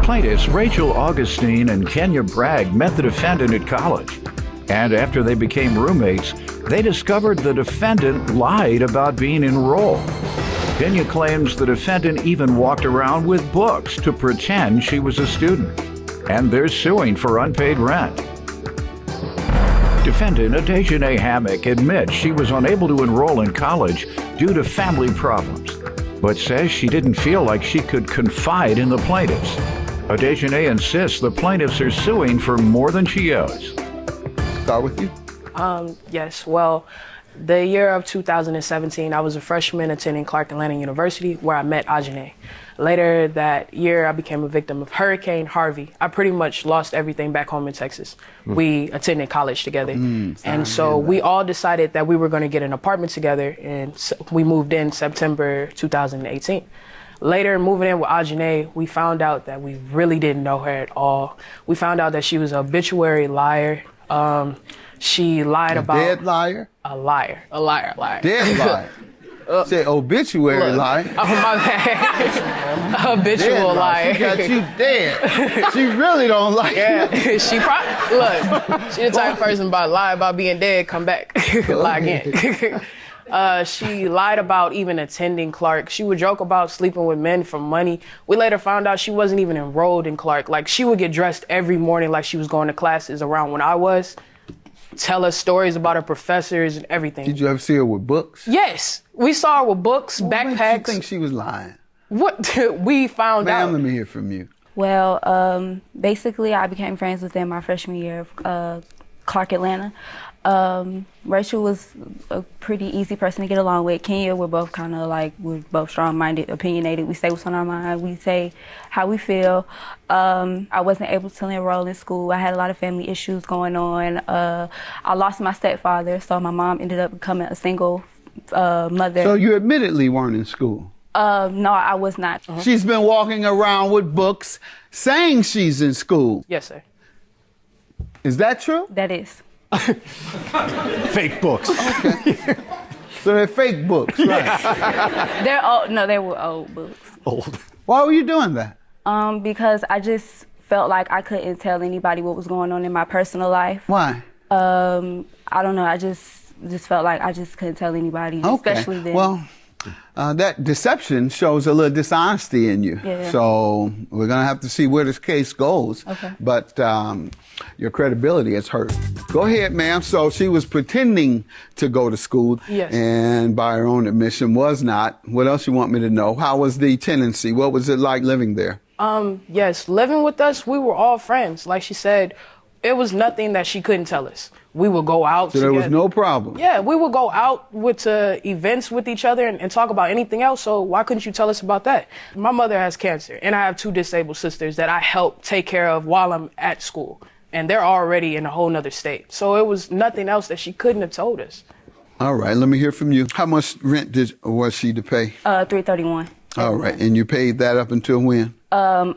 Plaintiffs Rachel Augustine and Kenya Bragg met the defendant at college. And after they became roommates, they discovered the defendant lied about being enrolled. Kenya claims the defendant even walked around with books to pretend she was a student. And they're suing for unpaid rent. Defendant Adejane Hammock admits she was unable to enroll in college due to family problems, but says she didn't feel like she could confide in the plaintiffs. Adejane insists the plaintiffs are suing for more than she owes. Start with you. Yes, well, the year of 2017, I was a freshman attending Clark Atlanta University where I met Adejane. Later that year, I became a victim of Hurricane Harvey. I pretty much lost everything back home in Texas. We attended college together. And so we all decided that we were going to get an apartment together, and we moved in September 2018. Later, moving in with Adejane, we found out that we really didn't know her at all. We found out that she was an obituary liar. She lied about... Dead liar? A liar. Dead liar. Say obituary liar. Oh, my bad. Habitual liar. She got you dead. She really don't like you. She probably... Look, she the type of person about lie about being dead, come back, lie again. She lied about even attending Clark. She would joke about sleeping with men for money. We later found out she wasn't even enrolled in Clark. Like, she would get dressed every morning like she was going to classes around when I was. Tell us stories about her professors and everything. Did you ever see her with books? Yes. We saw her with books, backpacks. What makes you think she was lying? What we found out. Ma'am, let me hear from you. Well, basically, I became friends with them my freshman year of Clark Atlanta. Rachel was a pretty easy person to get along with. Kenya, we're both kind of like, we're both strong-minded, opinionated. We say what's on our mind. We say how we feel. I wasn't able to enroll in school. I had a lot of family issues going on. I lost my stepfather, so my mom ended up becoming a single mother. So you admittedly weren't in school? No, I was not. She's been walking around with books saying she's in school. Yes, sir. Is that true? That is. Fake books. Okay. So they're fake books, right? They're old. No, they were old books. Old. Why were you doing that? Because I just felt like I couldn't tell anybody what was going on in my personal life. Why? I don't know. I just felt like I just couldn't tell anybody, especially then. Well, that deception shows a little dishonesty in you. Yeah. So we're going to have to see where this case goes. Okay. But your credibility is hurt. Go ahead, ma'am. So she was pretending to go to school. Yes. And by her own admission was not. What else you want me to know? How was the tenancy? What was it like living there? Yes, living with us, we were all friends. Like she said, it was nothing that she couldn't tell us. We would go out So there was no problem? Yeah, we would go out with events with each other and talk about anything else, so why couldn't you tell us about that? My mother has cancer, and I have 2 disabled sisters that I help take care of while I'm at school, and they're already in a whole nother state. So it was nothing else that she couldn't have told us. All right, let me hear from you. How much rent was she to pay? $331. All right, and you paid that up until when?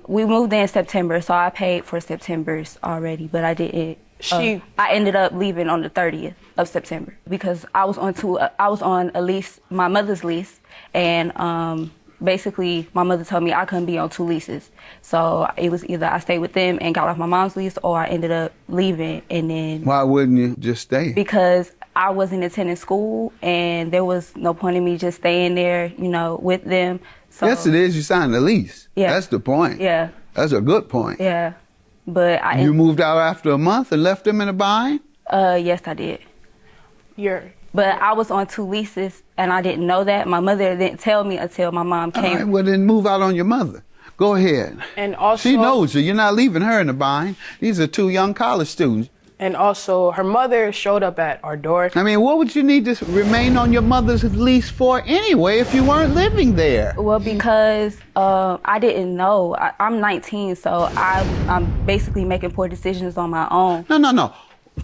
We moved in September, so I paid for September's already, but I didn't. I ended up leaving on the 30th of September because I was on a lease, my mother's lease, and basically my mother told me I couldn't be on 2 leases. So it was either I stayed with them and got off my mom's lease, or I ended up leaving. And then why wouldn't you just stay? Because I wasn't attending school, and there was no point in me just staying there, you know, with them. So, yes, it is. You signed the lease. Yeah. That's the point. Yeah. That's a good point. Yeah. But you moved out after a month and left them in a bind? Yes, I did. But I was on 2 leases, and I didn't know that. My mother didn't tell me until my mom came. All right, well, then move out on your mother. Go ahead. And also, she knows you. You're not leaving her in a bind. These are 2 young college students. And also, her mother showed up at our door. I mean, what would you need to remain on your mother's lease for anyway if you weren't living there? Well, because I didn't know. I'm 19, so I'm basically making poor decisions on my own. No.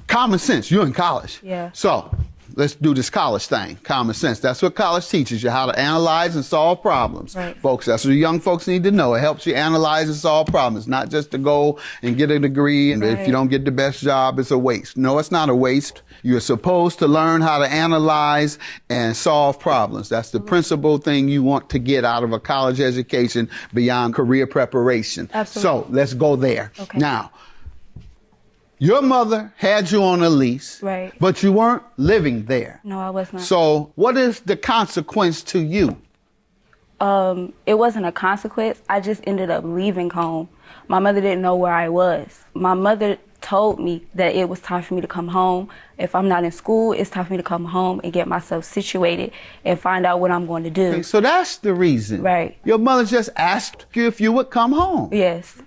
Common sense. You're in college. Yeah. So let's do this college thing, common sense. That's what college teaches you, how to analyze and solve problems. Right. Folks, that's what young folks need to know. It helps you analyze and solve problems, not just to go and get a degree, and if you don't get the best job, it's a waste. No, it's not a waste. You're supposed to learn how to analyze and solve problems. That's the principal thing you want to get out of a college education beyond career preparation. Absolutely. So let's go there. Okay. Now, your mother had you on a lease, Right. but you weren't living there. No, I was not. So what is the consequence to you? It wasn't a consequence. I just ended up leaving home. My mother didn't know where I was. My mother told me that it was time for me to come home. If I'm not in school, it's time for me to come home and get myself situated and find out what I'm going to do. Okay, so that's the reason. Right. Your mother just asked you if you would come home. Yes.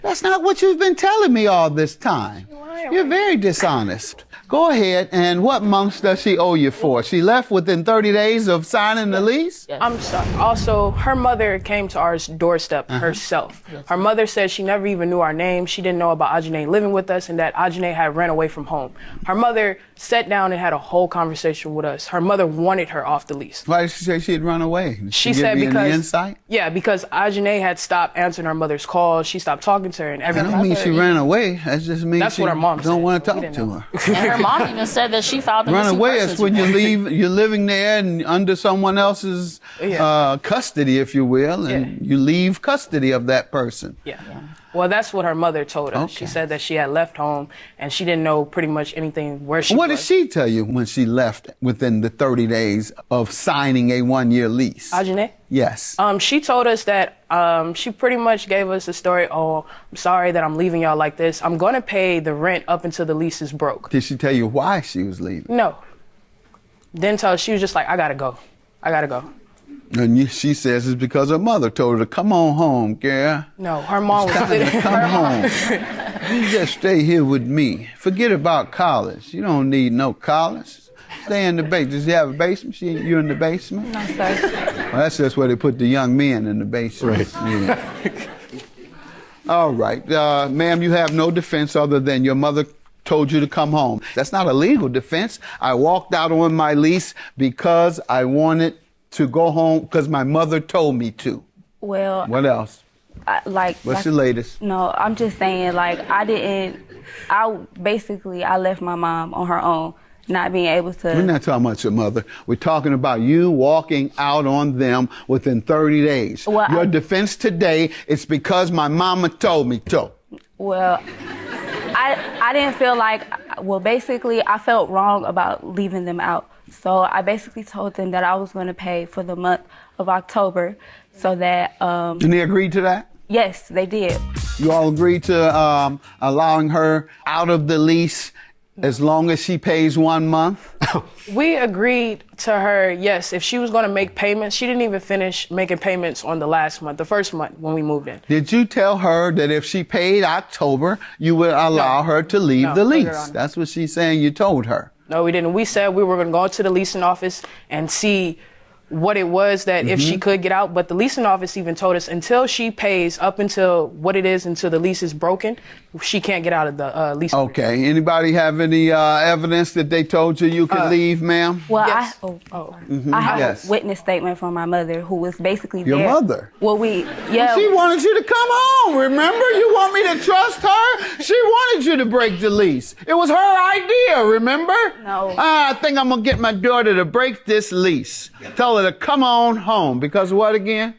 That's not what you've been telling me all this time. You're very dishonest. Go ahead, and what months does she owe you for? She left within 30 days of signing the lease? I'm sorry. Also, her mother came to our doorstep herself. Her mother said she never even knew our name. She didn't know about Ajane living with us and that Ajane had ran away from home. Her mother sat down and had a whole conversation with us. Her mother wanted her off the lease. Why did she say she'd run away? Did She give said you any because insight? Yeah, because Ajane had stopped answering her mother's calls. She stopped talking to her and That everything. don't mean she ran away. That just means That's she what her mom don't said. want to We talk didn't to know. her. And her mom even said that she filed a Run missing away persons is when you report. leave. You're living there and under someone else's custody, if you will, and you leave custody of that person. Yeah. Well, that's what her mother told us. She Okay. said that she had left home and she didn't know pretty much anything where she What was. did she tell you when she left within the 30 days of signing a 1-year lease? Ajane? Yes. She told us that she pretty much gave us the story, oh, I'm sorry that I'm leaving y'all like this. I'm going to pay the rent up until the lease is broke. Did she tell you why she was leaving? No. Didn't tell us. She was just like, I got to go. I got to go. And she says it's because her mother told her to come on home, girl. No, her mom was Come home. You just stay here with me. Forget about college. You don't need no college. Stay in the basement. Does she have a basement? You in the basement? No, sir. Well, that's just where they put the young men, in the basement. Right. Yeah. All right. Ma'am, you have no defense other than your mother told you to come home. That's not a legal defense. I walked out on my lease because I wanted to go home because my mother told me to. Well, What else? what's the latest? No, I'm just saying, I left my mom on her own, not being able to. We're not talking about your mother. We're talking about you walking out on them within 30 days. Well, your defense today is because my mama told me to. Well, I didn't feel basically I felt wrong about leaving them out. So I basically told them that I was going to pay for the month of October so that... And they agreed to that? Yes, they did. You all agreed to allowing her out of the lease as long as she pays 1 month? We agreed to her, yes, if she was going to make payments. She didn't even finish making payments on the last month, the first month when we moved in. Did you tell her that if she paid October, you would allow her to leave No, the Your lease? Honor. That's what she's saying you told her. No, we didn't. We said we were going to go to the leasing office and see what it was that if she could get out. But the leasing office even told us until she pays up until what it is until the lease is broken, she can't get out of the lease. Okay. Anybody have any evidence that they told you could leave, ma'am? Well, Yes. I have Yes. a witness statement from my mother who was basically Your there. mother? Well, She wanted you to come home, remember? You want me to trust her? She wanted you to break the lease. It was her idea, remember? No. I think I'm going to get my daughter to break this lease. Tell her to come on home. Because what again?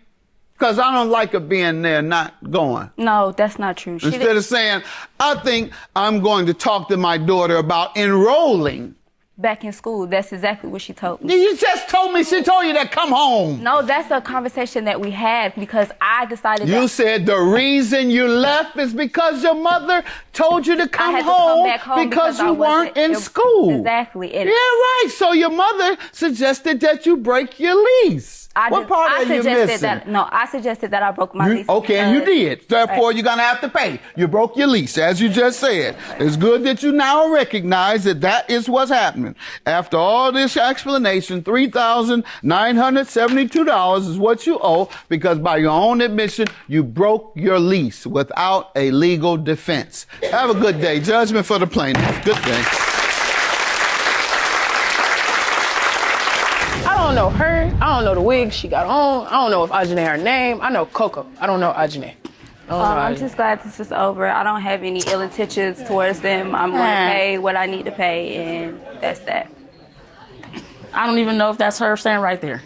Because I don't like her being there, not going. No, that's not true. She Instead of saying, I think I'm going to talk to my daughter about enrolling. back in school. That's exactly what she told me. You just told me she told you to come home. No, that's a conversation that we had because I decided You that said the reason you left is because your mother told you to I come had to home, come back home because I you weren't wasn't- in school. Exactly. And Yeah, right. So your mother suggested that you break your lease. What part are you missing? I suggested that I broke my lease. Okay, and you because- did. Therefore, you're going to have to pay. You broke your lease, as you just said. It's good that you now recognize that that is what's happening. After all this explanation, $3,972 is what you owe because by your own admission, you broke your lease without a legal defense. Have a good day. Judgment for the plaintiff. Good day. don't know her. I don't know the wig she got on. I don't know if Ajane her name. I know Coco. I don't know Ajane. I'm just glad this is over. I don't have any ill intentions towards them. I'm going to pay what I need to pay, and that's that. I don't even know if that's her standing right there.